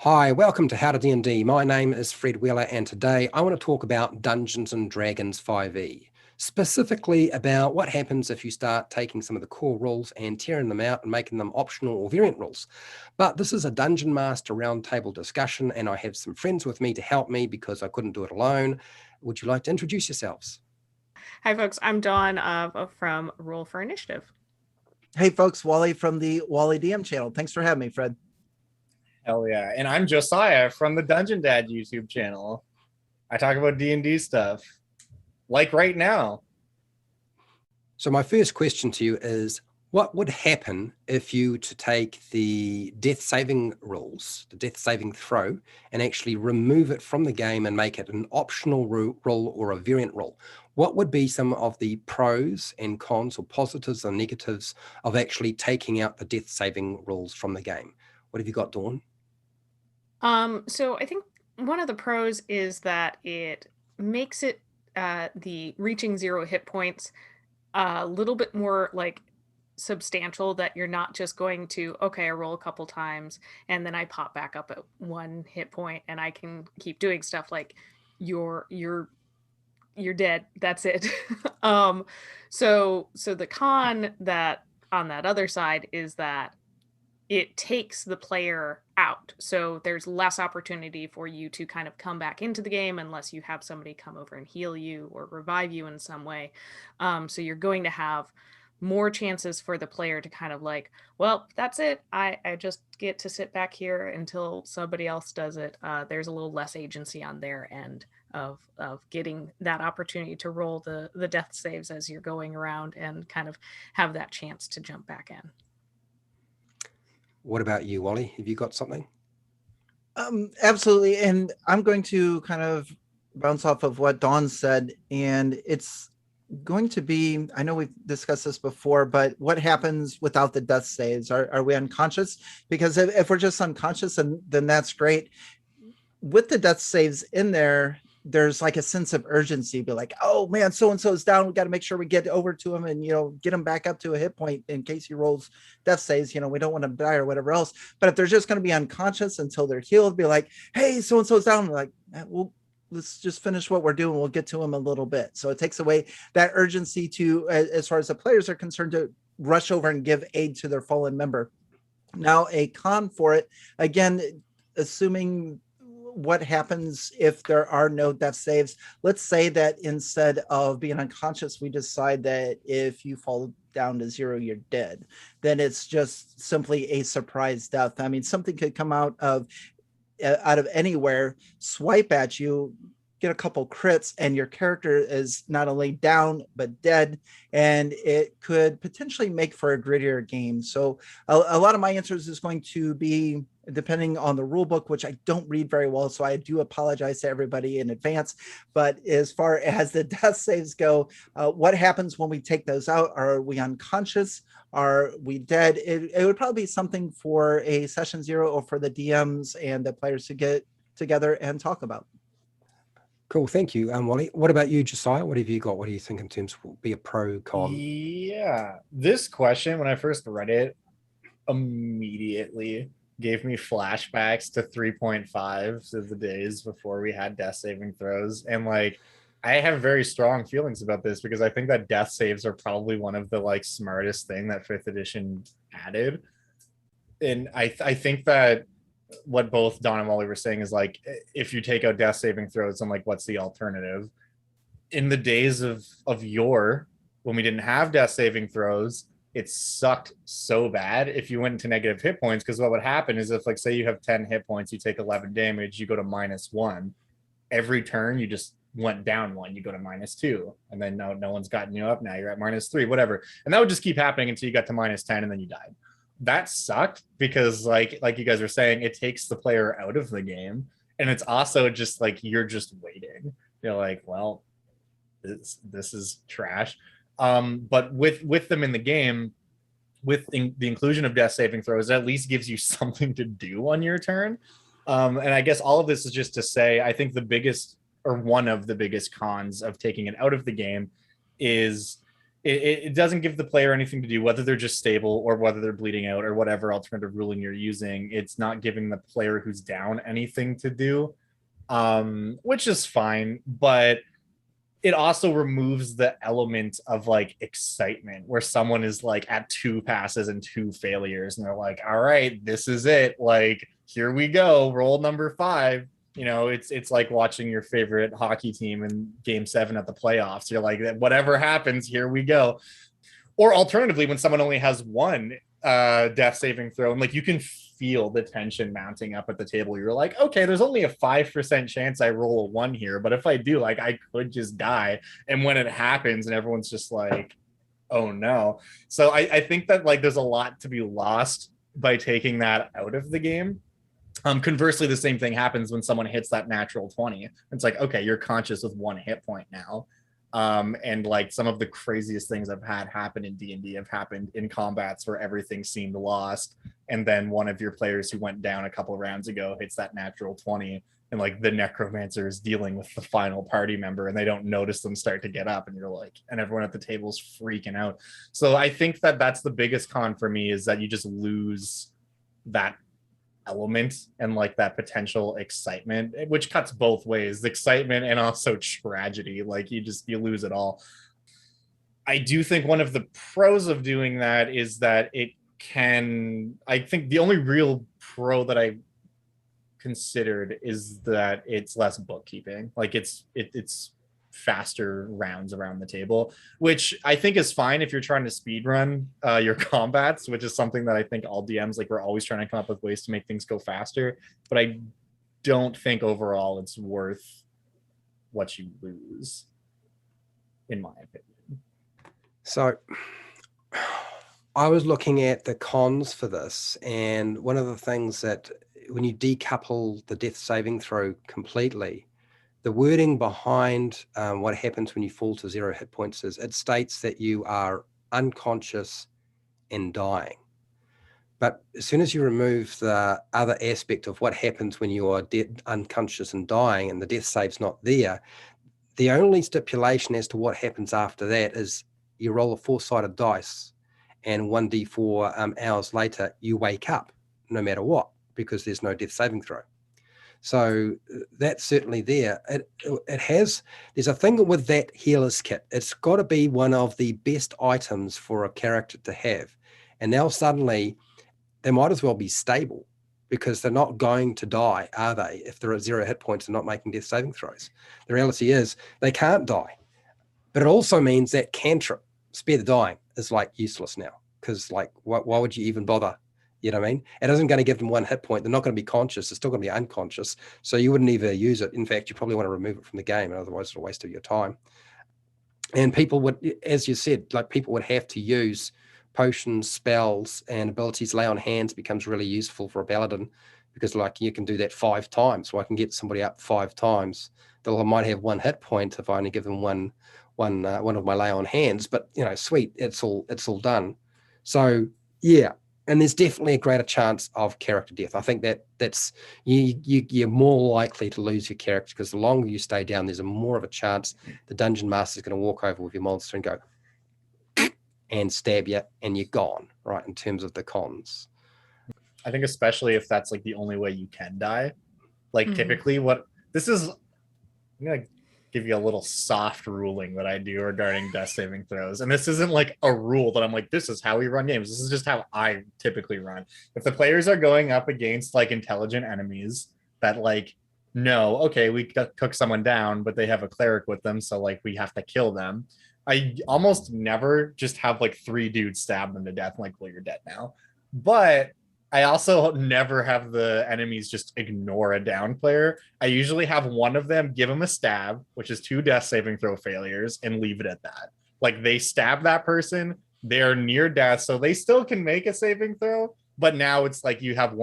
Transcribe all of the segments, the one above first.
Hi, welcome to How to D&D. My name is Fred Wheeler, and today I want to talk about Dungeons and Dragons 5e, specifically about what happens if you start taking some of the core rules and tearing them out and making them optional or variant rules. But this is a Dungeon Master roundtable discussion, and I have some friends with me to help me because I couldn't do it alone. Would you like to introduce yourselves? Hi, folks. I'm Dawn from Roll for Initiative. Hey, folks, Wally from the Wally DM channel. Thanks for having me, Fred. Hell yeah. And I'm Josiah from the Dungeon Dad YouTube channel. I talk about D&D stuff, like right now. So my first question to you is, what would happen if you to take the death saving rules, the death saving throw, and actually remove it from the game and make it an optional rule or a variant rule? What would be some of the pros and cons, or positives and negatives, of actually taking out the death saving rules from the game? What have you got, Dawn? So I think one of the pros is that it makes it the reaching 0 hit points a little bit more like substantial, that you're not just going to, okay, I roll a couple times and then I pop back up at 1 hit point and I can keep doing stuff. Like you're dead, that's it. So the con that on that other side is that it takes the player out. So there's less opportunity for you to kind of come back into the game unless you have somebody come over and heal you or revive you in some way. So you're going to have more chances for the player to kind of like, well, that's it. I just get to sit back here until somebody else does it. There's a little less agency on their end of getting that opportunity to roll the death saves as you're going around and kind of have that chance to jump back in. What about you, Wally? Have you got something? Absolutely. And I'm going to kind of bounce off of what Dawn said. And it's going to be, I know we've discussed this before, but what happens without the death saves? Are we unconscious? Because if we're just unconscious, then that's great. With the death saves in there, there's like a sense of urgency. Be like, oh man, so and so is down. We got to make sure we get over to him and get him back up to a hit point in case he rolls death saves. We don't want him to die or whatever else. But if they're just going to be unconscious until they're healed, be like, hey, so and so is down. We're like, well, let's just finish what we're doing. We'll get to him a little bit. So it takes away that urgency to, as far as the players are concerned, to rush over and give aid to their fallen member. Now, a con for it, again, assuming what happens if there are no death saves. Let's say that instead of being unconscious, we decide that if you fall down to 0, you're dead. Then it's just simply a surprise death. I mean, something could come out of anywhere, swipe at you, get a couple crits, and your character is not only down but dead, and it could potentially make for a grittier game. So a lot of my answers is going to be depending on the rule book, which I don't read very well, so I do apologize to everybody in advance. But as far as the death saves go, what happens when we take those out? Are we unconscious? Are we dead? It would probably be something for a session 0 or for the DMs and the players to get together and talk about. Cool, thank you, Wally. What about you, Josiah? What have you got? What do you think in terms will be a pro, con? Yeah. This question, when I first read it, immediately gave me flashbacks to 3.5 of the days before we had death saving throws. And like, I have very strong feelings about this because I think that death saves are probably one of the like smartest thing that 5th edition added. And I think that what both Don and Wally were saying is like, if you take out death saving throws, and like, what's the alternative? In the days of yore, when we didn't have death saving throws, it sucked so bad if you went into negative hit points, because what would happen is if, like, say you have 10 hit points, you take 11 damage, you go to -1. Every turn you just went down 1, you go to -2, and then no one's gotten you up. Now you're at -3, whatever, and that would just keep happening until you got to -10, and then you died. That sucked because like you guys were saying, it takes the player out of the game, and it's also just like you're just waiting. You're like, well, this is trash. But with them in the game, with the inclusion of death saving throws, it at least gives you something to do on your turn. And I guess all of this is just to say, I think the biggest, or one of the biggest cons of taking it out of the game is it doesn't give the player anything to do, whether they're just stable or whether they're bleeding out or whatever alternative ruling you're using. It's not giving the player who's down anything to do, which is fine, but it also removes the element of like excitement where someone is like at 2 passes and 2 failures and they're like, all right, this is it, like here we go, roll number 5. You know, it's like watching your favorite hockey team in game 7 at the playoffs. You're like, whatever happens, here we go. Or alternatively, when someone only has 1 death saving throw, and like you can feel the tension mounting up at the table. You're like, okay, there's only a 5% chance I roll a 1 here, but if I do, like I could just die. And when it happens and everyone's just like, oh no. So I think that like there's a lot to be lost by taking that out of the game. Conversely, the same thing happens when someone hits that natural 20. It's like, okay, you're conscious with 1 hit point now. And like some of the craziest things I've had happen in D&D have happened in combats where everything seemed lost, and then one of your players who went down a couple rounds ago hits that natural 20, and like the necromancer is dealing with the final party member and they don't notice them start to get up, and you're like, and everyone at the table is freaking out. So I think that that's the biggest con for me, is that you just lose that element and like that potential excitement, which cuts both ways, the excitement and also tragedy. Like you lose it all. I do think one of the pros of doing that is that it can, I think the only real pro that I considered is that it's less bookkeeping. Like it's faster rounds around the table, which I think is fine if you're trying to speed run your combats, which is something that I think all DMs, like we're always trying to come up with ways to make things go faster. But I don't think overall it's worth what you lose, in my opinion. So I was looking at the cons for this, and one of the things that when you decouple the death saving throw completely, the wording behind what happens when you fall to 0 hit points is it states that you are unconscious and dying. But as soon as you remove the other aspect of what happens when you are dead, unconscious and dying, and the death save's not there, the only stipulation as to what happens after that is you roll a 4-sided dice, and 1d4 hours later, you wake up no matter what, because there's no death saving throw. So that's certainly there. There's a thing with that healer's kit. It's got to be one of the best items for a character to have. And now suddenly they might as well be stable, because they're not going to die, are they? If they're at 0 hit points and not making death saving throws. The reality is they can't die. But it also means that cantrip, spare the dying, is like useless now, because like why would you even bother? You know what I mean? It isn't going to give them 1 hit point. They're not going to be conscious. They're still going to be unconscious. So you wouldn't even use it. In fact, you probably want to remove it from the game. Otherwise, it's a waste of your time. And people would, as you said, like people would have to use potions, spells, and abilities. Lay on hands becomes really useful for a paladin, because like you can do that 5 times. So I can get somebody up 5 times. They might have 1 hit point if I only give them one of my lay on hands. But you know, sweet, it's all done. So yeah. And there's definitely a greater chance of character death. I think that's you're more likely to lose your character, because the longer you stay down, there's more of a chance the dungeon master is going to walk over with your monster and go and stab you, and you're gone. Right, in terms of the cons, I think especially if that's like the only way you can die. Like typically, what this is, I'm gonna give you a little soft ruling that I do regarding death saving throws. And this isn't like a rule that I'm like, this is how we run games. This is just how I typically run. If the players are going up against like intelligent enemies that like, no, okay, we cook someone down, but they have a cleric with them, so like we have to kill them. I almost never just have like 3 dudes stab them to death. I'm like, well, you're dead now. But I also never have the enemies just ignore a down player. I usually have one of them give them a stab, which is 2 death saving throw failures, and leave it at that. Like they stab that person, they're near death, so they still can make a saving throw. But now it's like you have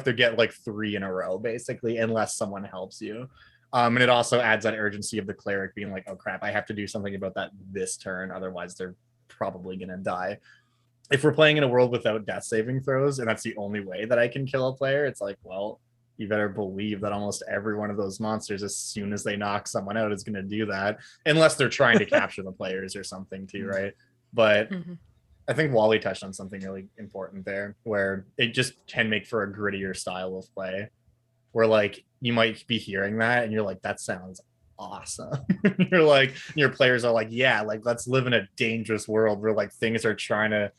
to get like 3 in a row, basically, unless someone helps you. And it also adds that urgency of the cleric being like, oh crap, I have to do something about that this turn, otherwise they're probably gonna die. If we're playing in a world without death saving throws, and that's the only way that I can kill a player, it's like, well, you better believe that almost every one of those monsters, as soon as they knock someone out, is going to do that, unless they're trying to capture the players or something too, right? But Mhm. I think Wally touched on something really important there, where it just can make for a grittier style of play, where like you might be hearing that and you're like, that sounds awesome. You're like, your players are like, yeah, like let's live in a dangerous world where like things are trying to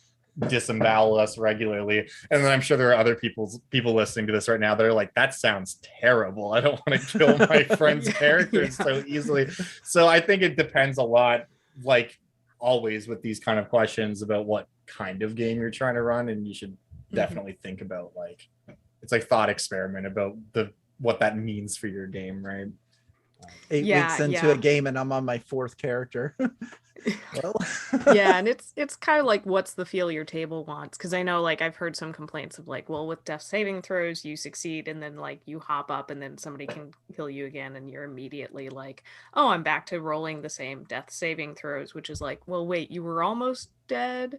disembowel us regularly. And then I'm sure there are other people listening to this right now that are like, that sounds terrible. I don't want to kill my friend's characters so easily. So I think it depends a lot, like always with these kind of questions, about what kind of game you're trying to run. And you should definitely think about like, it's like thought experiment about what that means for your game, right? 8 weeks into a game and I'm on my 4th character. Well, yeah, and it's kind of like, what's the feel your table wants? Because I know, like, I've heard some complaints of like, well, with death saving throws you succeed and then like you hop up and then somebody can kill you again and you're immediately like, oh, I'm back to rolling the same death saving throws, which is like, well, wait, you were almost dead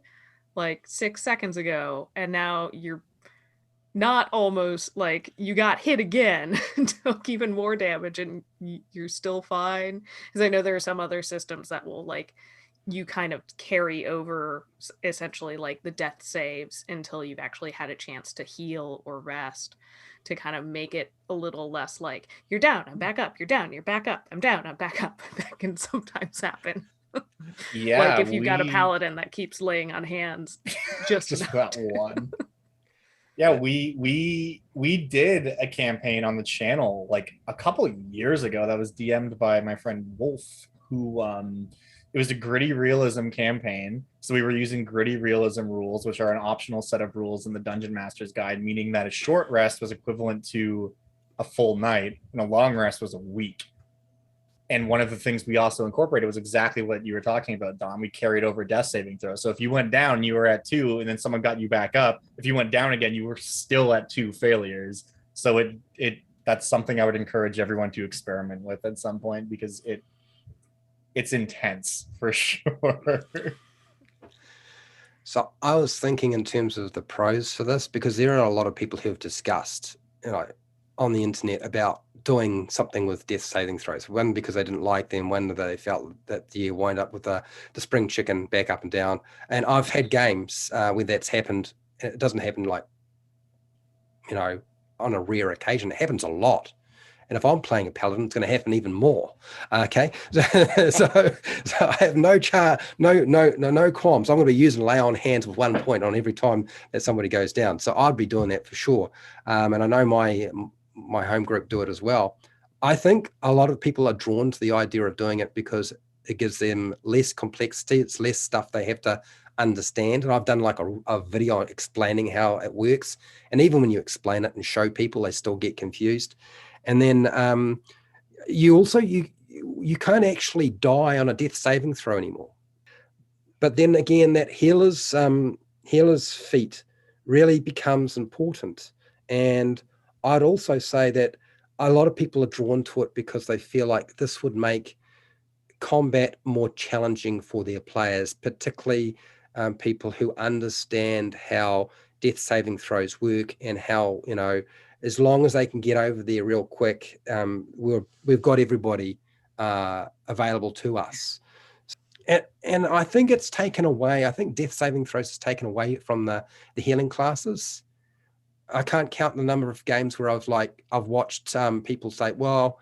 like 6 seconds ago and now you're not almost, like you got hit again, took even more damage and you're still fine. Because I know there are some other systems that will like you kind of carry over essentially like the death saves until you've actually had a chance to heal or rest, to kind of make it a little less like you're down, I'm back up, you're down, you're back up, I'm down, I'm back up. That can sometimes happen. Yeah, like if you've got a paladin that keeps laying on hands just that one. Yeah, we did a campaign on the channel like a couple of years ago that was DM'd by my friend Wolf, who it was a gritty realism campaign. So we were using gritty realism rules, which are an optional set of rules in the Dungeon Master's Guide, meaning that a short rest was equivalent to a full night and a long rest was a week. And one of the things we also incorporated was exactly what you were talking about, Don. We carried over death saving throws. So if you went down, you were at 2, and then someone got you back up. If you went down again, you were still at 2 failures. So that's something I would encourage everyone to experiment with at some point, because it's intense for sure. So I was thinking in terms of the pros for this, because there are a lot of people who have discussed, on the internet about doing something with death saving throws. One, because they didn't like them. One, they felt that you wind up with the spring chicken back up and down. And I've had games where that's happened. And it doesn't happen like, on a rare occasion. It happens a lot. And if I'm playing a paladin, it's going to happen even more. Okay, so I have no qualms. I'm going to be using lay on hands with 1 point on every time that somebody goes down. So I'd be doing that for sure. And I know my home group do it as well. I think a lot of people are drawn to the idea of doing it because it gives them less complexity. It's less stuff they have to understand. And I've done like a video explaining how it works. And even when you explain it and show people, they still get confused. And then you also you can't actually die on a death saving throw anymore. But then again, that healer's feat really becomes important. And I'd also say that a lot of people are drawn to it because they feel like this would make combat more challenging for their players, particularly people who understand how death saving throws work and how, as long as they can get over there real quick, we've got everybody available to us. And I think it's taken away. I think death saving throws is taken away from the healing classes. I can't count the number of games where I've watched people say, well,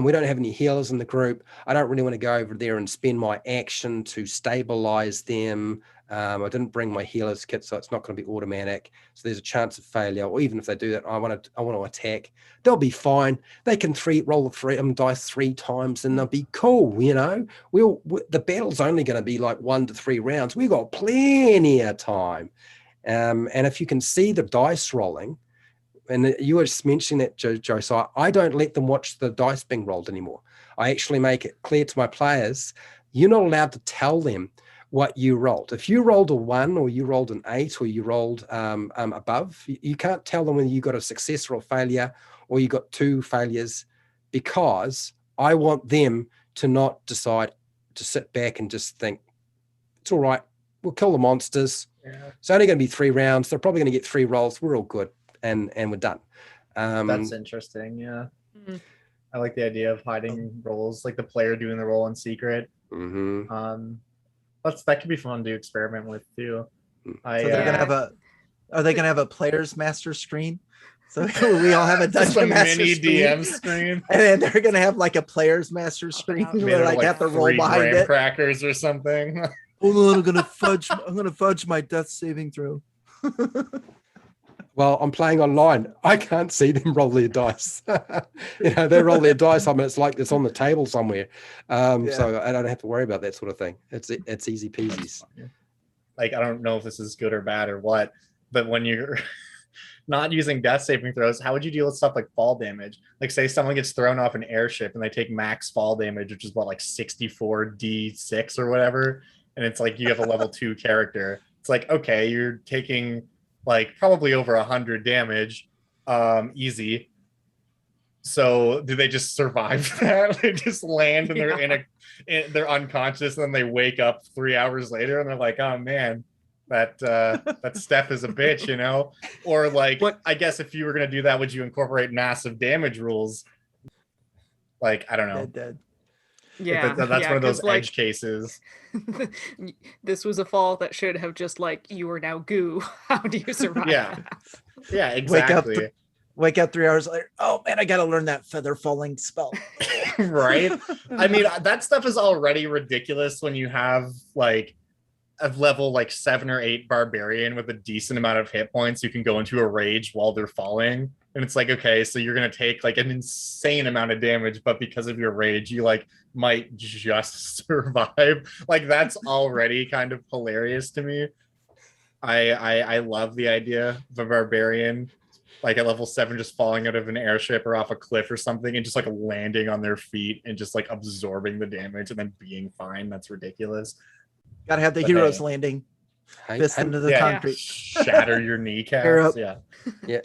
we don't have any healers in the group. I don't really want to go over there and spend my action to stabilize them. I didn't bring my healer's kit, so it's not going to be automatic. So there's a chance of failure. Or even if they do that, I want to attack. They'll be fine. They can roll dice 3 times, and they'll be cool. The battle's only going to be like 1 to 3 rounds. We've got plenty of time. And if you can see the dice rolling, and you were just mentioning that, Josiah, I don't let them watch the dice being rolled anymore. I actually make it clear to my players, you're not allowed to tell them what you rolled. If you rolled a 1 or you rolled an 8 or you rolled above, you can't tell them whether you got a success or a failure or you got 2 failures, because I want them to not decide to sit back and just think, it's all right, we'll kill the monsters. Yeah. It's only going to be 3 rounds. They're probably going to get 3 rolls. We're all good. And we're done. That's interesting. Yeah. Mm-hmm. I like the idea of hiding roles, like the player doing the role in secret. Mm-hmm. that could be fun to experiment with too. So they're gonna have are they gonna have a player's master screen? So we all have a just a dungeon master mini screen, DM screen. and then they're gonna have like a player's master screen Made where Made of, like have to roll 3 behind graham it. crackers or something. Hold on, I'm gonna fudge my death saving throw. Well, I'm playing online. I can't see them roll their dice. They roll their dice. I mean, it's like it's on the table somewhere. So I don't have to worry about that sort of thing. It's easy peasy. Like, I don't know if this is good or bad or what, but when you're not using death saving throws, how would you deal with stuff like fall damage? Like, say someone gets thrown off an airship and they take max fall damage, which is what, like 64 D6 or whatever, and it's like you have a level 2 character. It's like, okay, you're taking like probably over 100 damage, easy. So do they just survive that? They just land and they're unconscious, and then they wake up 3 hours later and they're like, oh man, that Steph is a bitch, Or like, I guess if you were gonna do that, would you incorporate massive damage rules? Like, I don't know. Dead. Yeah, that's one of those edge cases. This was a fall that should have just like, you are now goo. How do you survive? Yeah, exactly. Wake up 3 hours later. Oh man, I gotta learn that feather falling spell. Right? I mean, that stuff is already ridiculous when you have like a level like 7 or 8 barbarian with a decent amount of hit points. You can go into a rage while they're falling. And it's like, okay, so you're going to take like an insane amount of damage, but because of your rage, you like might just survive. Like, that's already kind of hilarious to me. I love the idea of a barbarian like at level 7 just falling out of an airship or off a cliff or something and just like landing on their feet and just like absorbing the damage and then being fine. That's ridiculous. Gotta have the hero's landing. Fist into the concrete. Shatter your kneecaps. Yeah.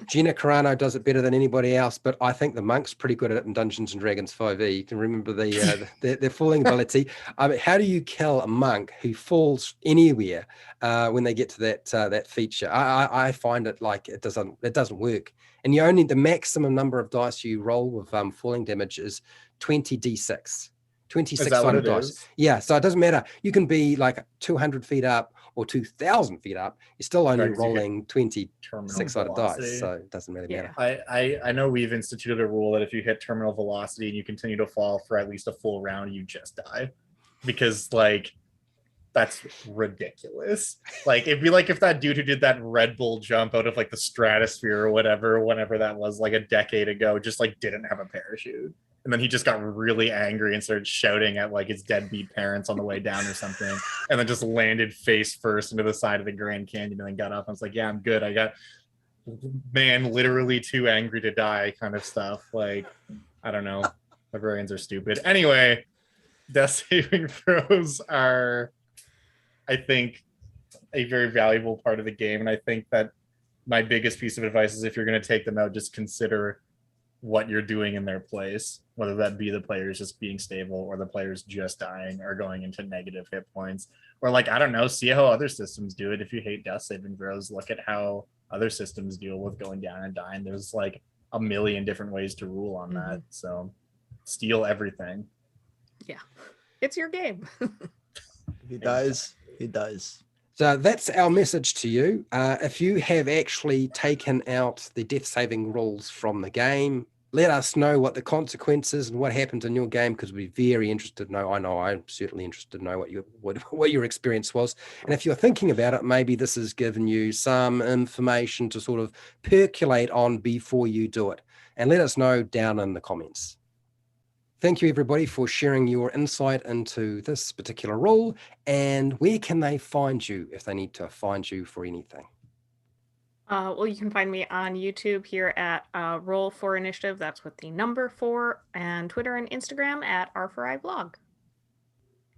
Gina Carano does it better than anybody else, but I think the monk's pretty good at it in Dungeons and Dragons 5e. You can remember their falling ability. I mean, how do you kill a monk who falls anywhere when they get to that feature? I find it like it doesn't work. And the maximum number of dice you roll with falling damage is 20 d6. 26 sided dice. Yeah, so it doesn't matter. You can be like 200 feet up or 2,000 feet up. You're still only rolling 26 sided dice, so it doesn't really matter. I know we've instituted a rule that if you hit terminal velocity and you continue to fall for at least a full round, you just die, because like that's ridiculous. Like, it'd be like if that dude who did that Red Bull jump out of like the stratosphere or whatever, whenever that was, like a decade ago, just like didn't have a parachute. And then he just got really angry and started shouting at like his deadbeat parents on the way down or something. And then just landed face first into the side of the Grand Canyon and then got up. I was like, yeah, I'm good. I got literally too angry to die kind of stuff. Like, I don't know. Librarians are stupid. Anyway, death saving throws are, I think, a very valuable part of the game. And I think that my biggest piece of advice is if you're going to take them out, just consider what you're doing in their place, whether that be the players just being stable or the players just dying or going into negative hit points, or like, I don't know, see how other systems do it. If you hate death saving throws, look at how other systems deal with going down and dying. There's like a million different ways to rule on that. So steal everything. Yeah, it's your game. He dies. He dies. So that's our message to you. If you have actually taken out the death saving rules from the game, let us know what the consequences and what happened in your game, because we'd be very interested to know. I know I'm certainly interested to know what your experience was. And if you're thinking about it, maybe this has given you some information to sort of percolate on before you do it. And let us know down in the comments. Thank you, everybody, for sharing your insight into this particular rule. And where can they find you if they need to find you for anything? Well, you can find me on YouTube here at Roll for Initiative. That's with the number 4, and Twitter and Instagram at R4I Blog.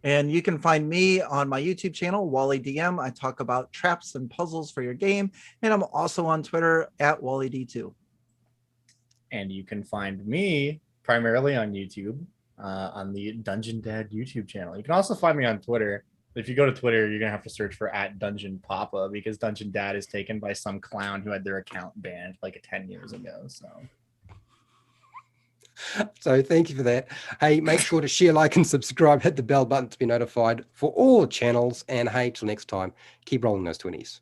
And you can find me on my YouTube channel, Wally DM. I talk about traps and puzzles for your game. And I'm also on Twitter at WallyD2. And you can find me primarily on YouTube, on the Dungeon Dad YouTube channel. You can also find me on Twitter. If you go to Twitter, you're gonna have to search for @DungeonPapa, because Dungeon Dad is taken by some clown who had their account banned like 10 years ago. So So thank you for that. Hey, make sure to share, like, and subscribe. Hit the bell button to be notified for all channels. And hey, till next time, keep rolling those 20s.